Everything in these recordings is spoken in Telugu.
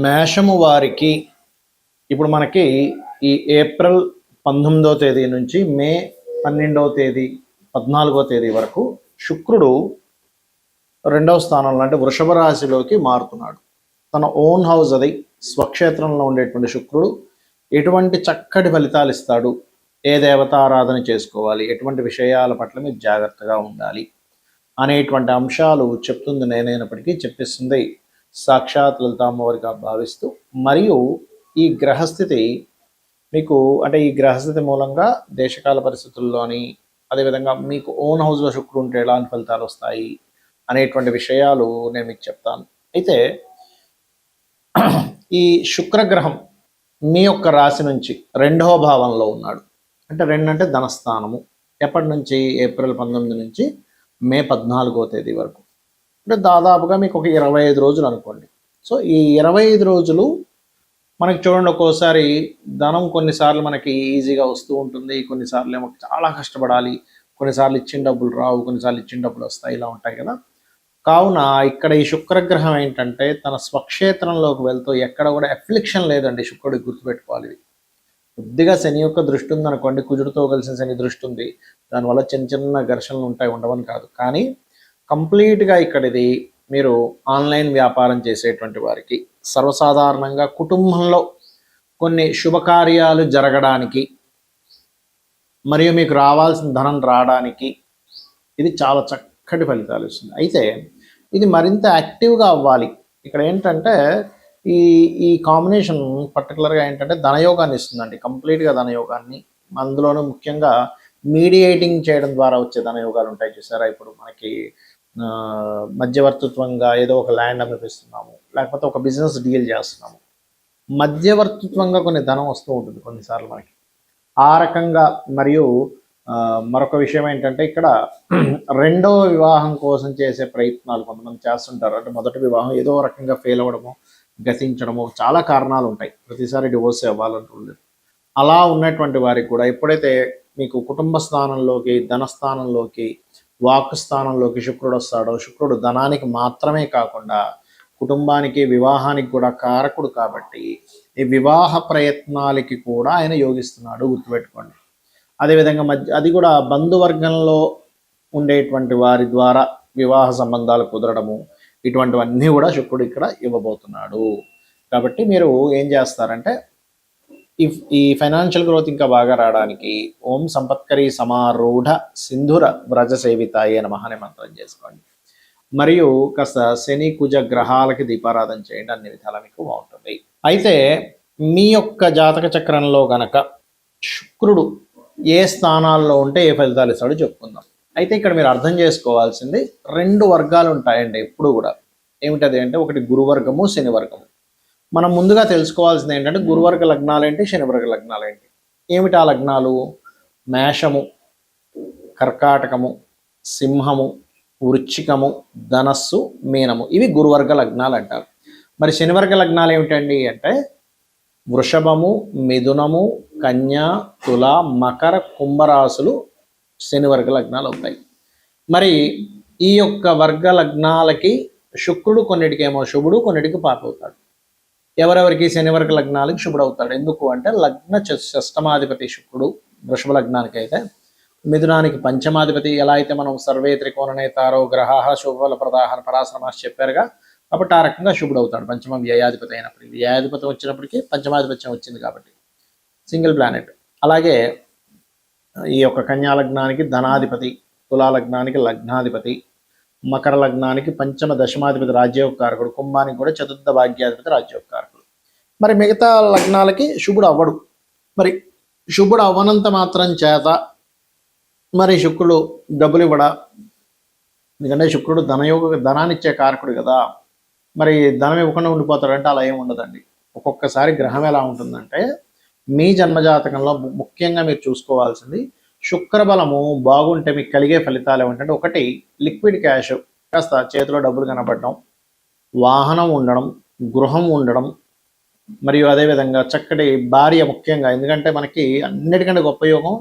మేషము వారికి ఇప్పుడు మనకి ఈ ఏప్రిల్ 19వ తేదీ నుంచి మే 12వ తేదీ 14వ తేదీ వరకు శుక్రుడు రెండవ స్థానంలో అంటే వృషభ రాశిలోకి మారుతున్నాడు. తన ఓన్ హౌస్ అది స్వక్షేత్రంలో ఉండేటువంటి శుక్రుడు ఎటువంటి చక్కటి ఫలితాలు ఇస్తాడు, ఏ దేవతారాధన చేసుకోవాలి, ఎటువంటి విషయాల పట్ల మీరు జాగ్రత్తగా ఉండాలి అనేటువంటి అంశాలు చెప్తుంది నేనైనప్పటికీ చెప్పిస్తుంది సాక్షాత్ లలితామ్మవారిగా భావిస్తూ, మరియు ఈ గ్రహస్థితి మీకు అంటే ఈ గ్రహస్థితి మూలంగా దేశకాల పరిస్థితుల్లోని అదేవిధంగా మీకు ఓన్ హౌస్లో శుక్రుడు ఉంటే ఎలాంటి ఫలితాలు వస్తాయి అనేటువంటి విషయాలు నేను మీకు చెప్తాను. అయితే ఈ శుక్రగ్రహం మీ యొక్క రాశి నుంచి రెండవ భావంలో ఉన్నాడు. అంటే రెండు అంటే ధనస్థానము. ఎప్పటి నుంచి? ఏప్రిల్ 19 నుంచి మే 14వ తేదీ వరకు. అంటే దాదాపుగా మీకు ఒక 25 రోజులు అనుకోండి. సో ఈ 25 రోజులు మనకి చూడండి, ఒక్కోసారి ధనం కొన్నిసార్లు మనకి ఈజీగా వస్తూ ఉంటుంది, కొన్నిసార్లు ఏమో చాలా కష్టపడాలి, కొన్నిసార్లు ఇచ్చిన డబ్బులు రావు, కొన్నిసార్లు ఇచ్చిన డబ్బులు వస్తాయి, ఇలా ఉంటాయి కదా. కావున ఇక్కడ ఈ శుక్రగ్రహం ఏంటంటే తన స్వక్షేత్రంలోకి వెళ్తూ ఎక్కడ కూడా ఎఫ్లిక్షన్ లేదండి. శుక్రుడికి గుర్తుపెట్టుకోవాలి. కొద్దిగా శని యొక్క దృష్టి ఉందనుకోండి, కుజుడితో కలిసిన శని దృష్టి ఉంది, దానివల్ల చిన్న చిన్న ఘర్షణలు ఉంటాయి, ఉండవని కాదు. కానీ కంప్లీట్గా ఇక్కడ ఇది మీరు ఆన్లైన్ వ్యాపారం చేసేటువంటి వారికి, సర్వసాధారణంగా కుటుంబంలో కొన్ని శుభకార్యాలు జరగడానికి మరియు మీకు రావాల్సిన ధనం రావడానికి ఇది చాలా చక్కటి ఫలితాలు ఇస్తుంది. అయితే ఇది మరింత యాక్టివ్గా అవ్వాలి. ఇక్కడ ఏంటంటే ఈ ఈ కాంబినేషన్ పర్టికులర్గా ఏంటంటే ధనయోగాన్ని ఇస్తుందండి, కంప్లీట్గా ధనయోగాన్ని. అందులోనూ ముఖ్యంగా మీడియేటింగ్ చేయడం ద్వారా వచ్చే ధనయోగాలు ఉంటాయి చూసారా. ఇప్పుడు మనకి మధ్యవర్తిత్వంగా ఏదో ఒక ల్యాండ్ అమ్మిపిస్తున్నాము, లేకపోతే ఒక బిజినెస్ డీల్ చేస్తున్నాము, మధ్యవర్తిత్వంగా కొన్ని ధనం వస్తూ ఉంటుంది కొన్నిసార్లు మనకి. ఆ రకంగా మరియు మరొక విషయం ఏంటంటే ఇక్కడ రెండవ వివాహం కోసం చేసే ప్రయత్నాలు కొంతమంది చేస్తుంటారు. అంటే మొదటి వివాహం ఏదో రకంగా ఫెయిల్ అవ్వడము, గతించడము, చాలా కారణాలు ఉంటాయి, ప్రతిసారి డివోర్స్ అవ్వాలంటుంది. అలా ఉన్నటువంటి వారికి కూడా ఎప్పుడైతే మీకు కుటుంబ స్థానంలోకి, ధనస్థానంలోకి, వాక్ స్థానంలోకి శుక్రుడు వస్తాడో, శుక్రుడు ధనానికి మాత్రమే కాకుండా కుటుంబానికి, వివాహానికి కూడా కారకుడు కాబట్టి ఈ వివాహ ప్రయత్నాలకి కూడా ఆయన యోగిస్తున్నాడు, గుర్తుపెట్టుకోండి. అదేవిధంగా అది కూడా బంధువర్గంలో ఉండేటువంటి వారి ద్వారా వివాహ సంబంధాలు కుదరడము, ఇటువంటివన్నీ కూడా శుక్రుడు ఇక్కడ ఇవ్వబోతున్నాడు. కాబట్టి మీరు ఏం చేస్తారంటే ఈ ఫైనాన్షియల్ గ్రోత్ ఇంకా బాగా రావడానికి ఓం సంపత్కరి సమారూఢ సింధుర వ్రజ సేవితాయే నమః అనే మంత్రం చేసుకోండి. మరియు కాస్త శని కుజ గ్రహాలకి దీపారాధన చేయండి, అన్ని విధాలా మీకు బాగుంటుంది. అయితే మీ యొక్క జాతక చక్రంలో గనక శుక్రుడు ఏ స్థానాల్లో ఉంటే ఏ ఫలితాలు ఇస్తాడో చెప్పుకుందాం. అయితే ఇక్కడ మీరు అర్థం చేసుకోవాల్సింది 2 వర్గాలు ఉంటాయండి ఎప్పుడు కూడా. ఏమిటది అంటే ఒకటి గురువర్గము, శని వర్గము. మనం ముందుగా తెలుసుకోవాల్సింది ఏంటంటే గురువర్గ లగ్నాలు ఏంటి, శనివర్గ లగ్నాలు ఏంటి. ఏమిటి ఆ లగ్నాలు? మేషము, కర్కాటకము, సింహము, వృశ్చికము, ధనస్సు, మీనము. ఇవి గురువర్గ లగ్నాలు అంటారు. మరి శనివర్గ లగ్నాలు ఏమిటండి అంటే వృషభము, మిథునము, కన్య, తుల, మకర, కుంభరాశులు శనివర్గ లగ్నాలు అవుతాయి. మరి ఈ యొక్క వర్గ లగ్నాలకి శుక్రుడు కొన్నిటికేమో శుభుడు, కొన్నిటికి పాప అవుతాడు. ఎవరెవరికి? శనివర్గ లగ్నాలకి శుభుడు అవుతాడు. ఎందుకు అంటే లగ్న షష్టమాధిపతి శుక్రుడు వృషభ లగ్నానికి అయితే, మిథునానికి పంచమాధిపతి. ఎలా అయితే మనం సర్వే త్రికోణనేతారో గ్రహ శుభఫల ప్రదాహన పరాశ్రమాస్ చెప్పారుగా, కాబట్టి ఆ రకంగా శుభుడు అవుతాడు. పంచమ వ్యయాధిపతి అయినప్పటికీ, వ్యయాధిపతి వచ్చినప్పటికీ పంచమాధిపత్యం వచ్చింది కాబట్టి సింగిల్ ప్లానెట్. అలాగే ఈ యొక్క కన్యా లగ్నానికి ధనాధిపతి, తులా లగ్నానికి లగ్నాధిపతి, మకర లగ్నానికి పంచమ దశమాధిపతి రాజ్యోగకారకుడు, కుంభానికి కూడా చతుర్థ భాగ్యాధిపతి రాజ్యోగకారకుడు. మరి మిగతా లగ్నాలకి శుభుడు అవ్వడు. మరి శుభుడు అవ్వనంత మాత్రం చేత మరి శుక్రుడు డబ్బులు ఇవ్వడా? ఎందుకంటే శుక్రుడు ధనాన్నిచ్చే కారకుడు కదా. మరి ధనం ఇవ్వకుండా ఉండిపోతాడంటే అలా ఏమి ఉండదండి. ఒక్కొక్కసారి గ్రహం ఎలా ఉంటుందంటే మీ జన్మజాతకంలో ముఖ్యంగా మీరు చూసుకోవాల్సింది శుక్రబలము బాగుంటే మీకు కలిగే ఫలితాలు ఏమిటంటే ఒకటి లిక్విడ్ క్యాష్, కాస్త చేతిలో డబ్బులు కనపడడం, వాహనం ఉండడం, గృహం ఉండడం, మరియు అదేవిధంగా చక్కటి భార్య. ముఖ్యంగా ఎందుకంటే మనకి అన్నిటికంటే గొప్ప యోగం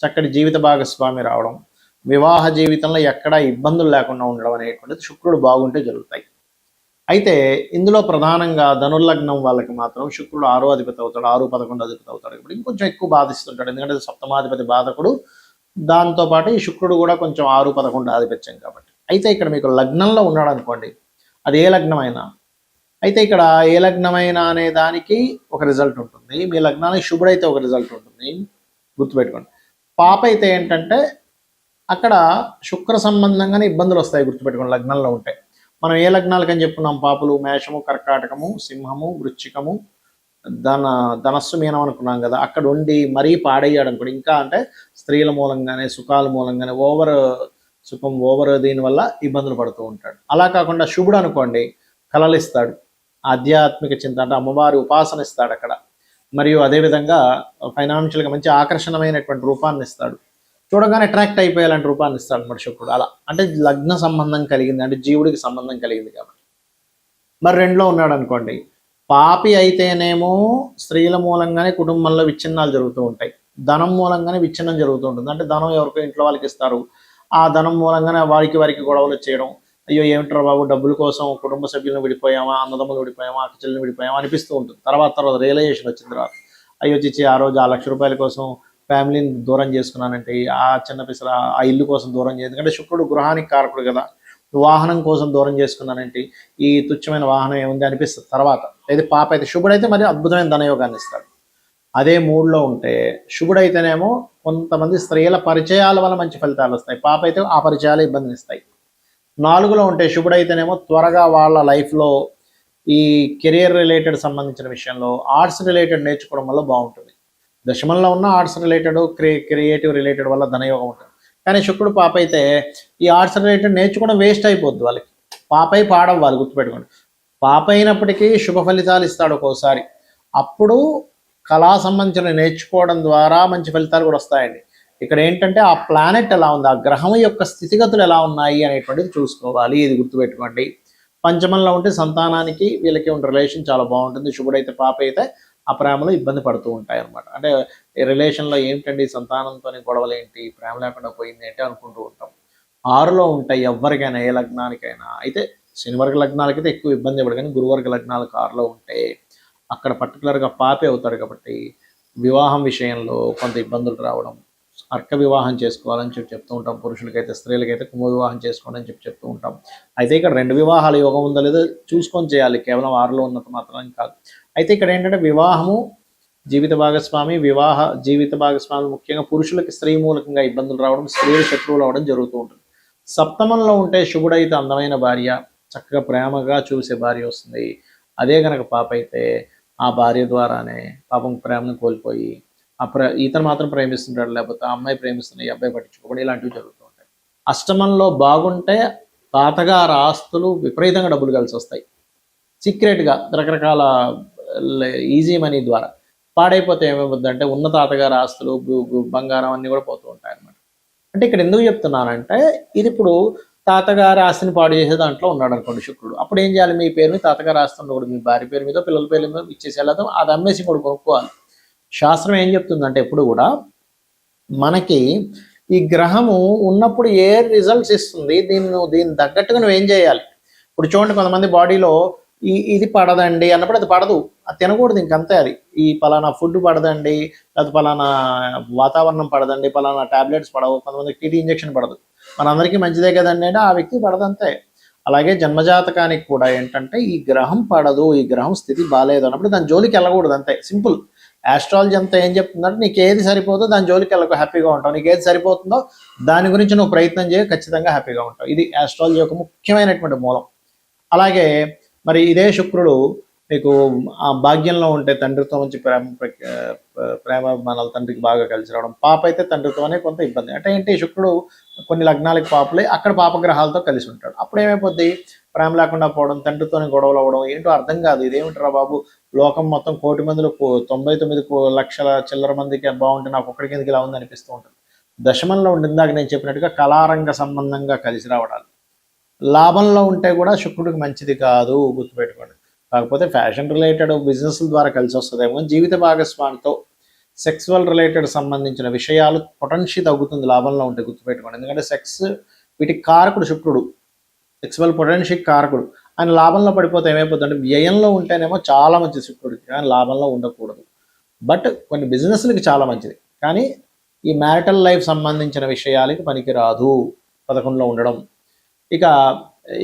చక్కటి జీవిత భాగస్వామి రావడం, వివాహ జీవితంలో ఎక్కడా ఇబ్బందులు లేకుండా ఉండడం అనేటువంటిది శుక్రుడు బాగుంటే జరుగుతాయి. అయితే ఇందులో ప్రధానంగా ధనుర్లగ్నం వాళ్ళకి మాత్రం శుక్రుడు 6వ అధిపతి అవుతాడు, 6, 11 అధిపతి అవుతాడు. ఇప్పుడు ఇంకొంచెం ఎక్కువ బాధిస్తుంటాడు, ఎందుకంటే సప్తమాధిపతి బాధకుడు. దాంతోపాటు ఈ శుక్రుడు కూడా కొంచెం 6, 11 ఆధిపత్యం కాబట్టి. అయితే ఇక్కడ మీకు లగ్నంలో ఉన్నాడు అనుకోండి, అది ఏ లగ్నమైనా. అయితే ఇక్కడ ఏ లగ్నమైనా అనే దానికి ఒక రిజల్ట్ ఉంటుంది, మీ లగ్నానికి శుభుడైతే ఒక రిజల్ట్ ఉంటుంది, గుర్తుపెట్టుకోండి. పాప అయితే ఏంటంటే అక్కడ శుక్ర సంబంధంగానే ఇబ్బందులు వస్తాయి, గుర్తుపెట్టుకోండి. లగ్నంలో ఉంటాయి. మనం ఏ లగ్నాలకు అని చెప్పుకున్నాం? పాపులు, మేషము, కర్కాటకము, సింహము, వృశ్చికము, ధనస్సు, మీనం అనుకున్నాం కదా. అక్కడ ఉండి మరీ పాడయ్యాడు అనుకోండి, ఇంకా అంటే స్త్రీల మూలంగానే, సుఖాల మూలంగానే ఓవర్ సుఖం, ఓవర్ దీనివల్ల ఇబ్బందులు పడుతూ ఉంటాడు. అలా కాకుండా శుభుడు అనుకోండి, కలలు ఇస్తాడు, ఆధ్యాత్మిక చింత అంటే అమ్మవారి ఉపాసన ఇస్తాడు అక్కడ. మరియు అదేవిధంగా ఫైనాన్షియల్గా మంచి ఆకర్షణమైనటువంటి రూపాన్ని ఇస్తాడు, చూడగానే అట్రాక్ట్ అయిపోయేలాంటి రూపాన్ని ఇస్తాడు అన్నమాట శుక్రుడు. అలా అంటే లగ్న సంబంధం కలిగింది, అంటే జీవుడికి సంబంధం కలిగింది కాబట్టి. మరి 2లో ఉన్నాడు అనుకోండి, పాపి అయితేనేమో స్త్రీల మూలంగానే కుటుంబంలో విచ్ఛిన్నాలు జరుగుతూ ఉంటాయి, ధనం మూలంగానే విచ్ఛిన్నం జరుగుతూ ఉంటుంది. అంటే ధనం ఎవరికో ఇంట్లో వాళ్ళకి ఇస్తారు, ఆ ధనం మూలంగానే వారికి గొడవలు చేయడం. అయ్యో ఏమిట్రా బాబు, డబ్బుల కోసం కుటుంబ సభ్యులను విడిపోయామా, అన్నదమ్ములు విడిపోయామా, అక్క చెల్లెలు విడిపోయామా అనిపిస్తూ ఉంటుంది. తర్వాత రియలైజేషన్ వచ్చిన తర్వాత, అయ్యో చిచ్చి ఆ రోజు ఆ ₹1,00,000 కోసం ఫ్యామిలీని దూరం చేసుకున్నానంటే, ఆ చిన్న పిసర ఆ ఇల్లు కోసం దూరం చేయదు, ఎందుకంటే శుక్రుడు గృహానికి కారకుడు కదా. వాహనం కోసం దూరం చేసుకున్నానంటే ఈ తుచ్చమైన వాహనం ఏముంది అనిపిస్తుంది తర్వాత. అయితే పాప అయితే, శుభుడైతే మరి అద్భుతమైన ధనయోగాన్ని ఇస్తాడు. అదే 3లో ఉంటే శుభుడైతేనేమో కొంతమంది స్త్రీల పరిచయాల వల్ల మంచి ఫలితాలు వస్తాయి, పాప అయితే ఆ పరిచయాలు ఇబ్బందిని ఇస్తాయి. 4లో ఉంటే శుభుడైతేనేమో త్వరగా వాళ్ళ లైఫ్లో ఈ కెరియర్ రిలేటెడ్ సంబంధించిన విషయంలో ఆర్ట్స్ రిలేటెడ్ నేర్చుకోవడం వల్ల బాగుంటుంది. దశమంలో ఉన్న ఆర్ట్స్ రిలేటెడ్, క్రియేటివ్ రిలేటెడ్ వల్ల ధనయోగం ఉంటుంది. కానీ శుక్రుడు పాప అయితే ఈ ఆర్ట్స్ రిలేటెడ్ నేర్చుకోవడం వేస్ట్ అయిపోద్ది వాళ్ళకి, పాపై పాడవ్వాలి, గుర్తుపెట్టుకోండి. పాప అయినప్పటికీ శుభ ఫలితాలు ఇస్తాడు ఒక్కోసారి. అప్పుడు కళా సంబంధించిన నేర్చుకోవడం ద్వారా మంచి ఫలితాలు కూడా వస్తాయండి. ఇక్కడ ఏంటంటే ఆ ప్లానెట్ ఎలా ఉంది, ఆ గ్రహం యొక్క స్థితిగతులు ఎలా ఉన్నాయి అనేటువంటిది చూసుకోవాలి, ఇది గుర్తుపెట్టుకోండి. పంచమంలో ఉంటే సంతానానికి వీళ్ళకి ఉన్న రిలేషన్ చాలా బాగుంటుంది. శుభుడైతే పాప అయితే ఆ ప్రేమలో ఇబ్బంది పడుతూ ఉంటాయి అనమాట. అంటే రిలేషన్లో ఏమిటండి సంతానంతో గొడవలు ఏంటి, ప్రేమ లేకుండా పోయింది ఏంటి అనుకుంటూ ఉంటాం. 6లో ఉంటాయి ఎవరికైనా, ఏ లగ్నానికైనా. అయితే శనివర్గ లగ్నాలకైతే ఎక్కువ ఇబ్బంది ఇవ్వడు, కానీ గురువర్గ లగ్నాలకు 6లో ఉంటే అక్కడ పర్టికులర్గా పాపే అవుతాడు కాబట్టి వివాహం విషయంలో కొంత ఇబ్బందులు రావడం, అర్క వివాహం చేసుకోవాలని చెప్తూ ఉంటాం. పురుషులకైతే, స్త్రీలకైతే కుంభ వివాహం చేసుకోండి అని చెప్తూ ఉంటాం. అయితే ఇక్కడ 2 వివాహాల యోగం ఉందో లేదో చూసుకొని చేయాలి, కేవలం 6లో ఉన్నంత మాత్రం కాదు. అయితే ఇక్కడ ఏంటంటే వివాహము, జీవిత భాగస్వామి ముఖ్యంగా పురుషులకి స్త్రీ మూలకంగా ఇబ్బందులు రావడం, స్త్రీలు శత్రువులు అవడం జరుగుతూ ఉంటుంది. సప్తమంలో ఉంటే శుభుడైతే అందమైన భార్య, చక్కగా ప్రేమగా చూసే భార్య వస్తుంది. అదే కనుక పాప అయితే ఆ భార్య ద్వారానే పాపం ప్రేమను కోల్పోయి ఇతను మాత్రం ప్రేమిస్తుంటాడు, లేకపోతే ఆ అమ్మాయి ప్రేమిస్తున్న ఈ అబ్బాయి పట్టించుకోవడం, ఇలాంటివి జరుగుతూ ఉంటాయి. అష్టమంలో బాగుంటే తాతగారు ఆస్తులు విపరీతంగా డబ్బులు కలిసి వస్తాయి, సీక్రెట్గా రకరకాల ఈజీ మనీ ద్వారా. పాడైపోతే ఏమైపోద్దంటే ఉన్న తాతగారి ఆస్తులు, బంగారం అన్నీ కూడా పోతూ ఉంటాయి అన్నమాట. అంటే ఇక్కడ ఎందుకు చెప్తున్నానంటే, ఇది ఇప్పుడు తాతగారి ఆస్తిని పాడు చేసే దాంట్లో ఉన్నాడు అనుకోండి శుక్రుడు. అప్పుడు ఏం చేయాలి, మీ పేరు మీద తాతగారి ఆస్తి ఉండకూడదు, మీ భార్య పేరు మీద, పిల్లల పేరు మీద ఇచ్చేసి వెళ్ళదు, అది అమ్మేసి కూడా కొనుక్కోవాలి. శాస్త్రం ఏం చెప్తుందంటే ఎప్పుడు కూడా మనకి ఈ గ్రహము ఉన్నప్పుడు ఏ రిజల్ట్స్ ఇస్తుంది, దీన్ని తగ్గట్టుగా నువ్వు ఏం చేయాలి. ఇప్పుడు చూడండి, కొంతమంది బాడీలో ఇది పడదండి అన్నప్పుడు అది పడదు, అది తినకూడదు, ఇంకంతే. అది ఈ పలానా ఫుడ్ పడదండి, లేకపోతే పలానా వాతావరణం పడదండి, పలానా టాబ్లెట్స్ పడవు, కొంతమందికి టీటీ ఇంజెక్షన్ పడదు, మనందరికీ మంచిదే కదండి అంటే ఆ వ్యక్తి పడదంతే. అలాగే జన్మజాతకానికి కూడా ఏంటంటే ఈ గ్రహం పడదు, ఈ గ్రహం స్థితి బాగాలేదు అన్నప్పుడు దాని జోలికి వెళ్ళకూడదు, అంతే సింపుల్. ఆస్ట్రాలజీ అంతా ఏం చెప్తుందంటే నీకు ఏది సరిపోతుందో దాని జోలికి వెళ్ళకు, హ్యాపీగా ఉంటావు. నీకు ఏది సరిపోతుందో దాని గురించి నువ్వు ప్రయత్నం చేయ, ఖచ్చితంగా హ్యాపీగా ఉంటావు. ఇది ఆస్ట్రాలజీ యొక్క ముఖ్యమైనటువంటి మూలం. అలాగే మరి ఇదే శుక్రుడు మీకు ఆ భాగ్యంలో ఉంటే తండ్రితో మంచి ప్రేమ మన తండ్రికి బాగా కలిసి రావడం, పాప అయితే తండ్రితోనే కొంత ఇబ్బంది. అంటే ఏంటి, శుక్రుడు కొన్ని లగ్నాలకు పాపలే అక్కడ పాపగ్రహాలతో కలిసి ఉంటాడు, అప్పుడు ఏమైపోద్ది, ప్రేమ లేకుండా పోవడం, తండ్రితోనే గొడవలు అవ్వడం, ఏంటో అర్థం కాదు. ఇదేమిట్రా బాబు, లోకం మొత్తం 1,000,000 మందిలో 99,00,000 చిల్లర మందికి బాగుంటే నాకు ఒక్కడికి ఎందుకు ఇలా ఉంది అనిపిస్తూ ఉంటుంది. దశమంలో ఉండిందాక నేను చెప్పినట్టుగా కళారంగ సంబంధంగా కలిసి రావడాలు. లాభంలో ఉంటే కూడా శుక్రుడికి మంచిది కాదు, గుర్తుపెట్టుకోండి. కాకపోతే ఫ్యాషన్ రిలేటెడ్ బిజినెస్ల ద్వారా కలిసి వస్తుందేమో. జీవిత భాగస్వామితో సెక్సువల్ రిలేటెడ్ సంబంధించిన విషయాలు పొటెన్షి తగ్గుతుంది లాభంలో ఉంటే, గుర్తుపెట్టుకోండి. ఎందుకంటే సెక్స్ వీటికి కారకుడు శుక్రుడు, సెక్సువల్ పొటెన్షియల్ కారకుడు. ఆయన లాభంలో పడిపోతే ఏమైపోతుంది అంటే వ్యయంలో ఉంటేనేమో చాలా మంచిది శుక్రుడికి, కానీ లాభంలో ఉండకూడదు. బట్ కొన్ని బిజినెస్లకి చాలా మంచిది, కానీ ఈ మ్యారిటల్ లైఫ్ సంబంధించిన విషయాలకి పనికిరాదు 11లో ఉండడం. ఇక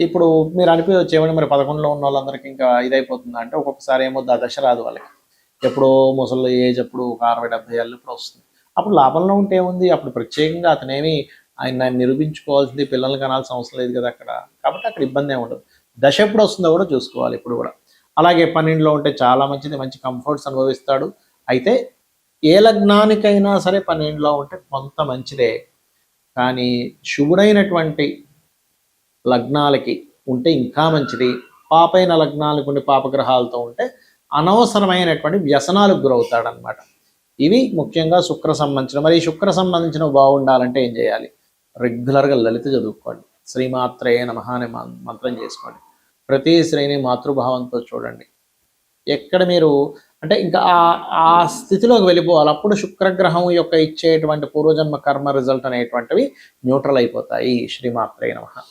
ఇప్పుడు మీరు అనిపించవచ్చు ఏమని మరి 11లో ఉన్న వాళ్ళందరికీ ఇంకా ఇదైపోతుందా అంటే, ఒక్కొక్కసారి ఏమో దశ రాదు వాళ్ళకి, ఎప్పుడో ముసలి ఏజ్ అప్పుడు ఒక 60-70 ఏళ్ళు ఇప్పుడు వస్తుంది. అప్పుడు లాభంలో ఉంటే ఏముంది, అప్పుడు ప్రత్యేకంగా అతనేమి ఆయన నిరూపించుకోవాల్సింది, పిల్లల్ని కనాల్సిన అవసరం లేదు కదా అక్కడ, కాబట్టి అక్కడ ఇబ్బంది ఏమి ఉండదు. దశ ఎప్పుడు వస్తుందో కూడా చూసుకోవాలి ఇప్పుడు కూడా. అలాగే 12లో ఉంటే చాలా మంచిది, మంచి కంఫర్ట్స్ అనుభవిస్తాడు. అయితే ఏ లగ్నానికైనా సరే 12లో ఉంటే కొంత మంచిదే, కానీ శుభుడైనటువంటి లగ్నాలకి ఉంటే ఇంకా మంచిది. పాపైన లగ్నాలకు ఉండి పాపగ్రహాలతో ఉంటే అనవసరమైనటువంటి వ్యసనాలకు గురవుతాడనమాట. ఇవి ముఖ్యంగా శుక్ర సంబంధించిన. మరి శుక్ర సంబంధించినవి బాగుండాలంటే ఏం చేయాలి? రెగ్యులర్గా లలిత చదువుకోండి, శ్రీమాత్రే నమః అనే మంత్రం చేసుకోండి, ప్రతి శ్రేణి మాతృభావంతో చూడండి. ఎక్కడ మీరు అంటే ఇంకా ఆ స్థితిలోకి వెళ్ళిపోవాలి. అప్పుడు శుక్రగ్రహం యొక్క ఇచ్చేటువంటి పూర్వజన్మ కర్మ రిజల్ట్ అనేటువంటివి న్యూట్రల్ అయిపోతాయి. శ్రీమాత్రే నమః.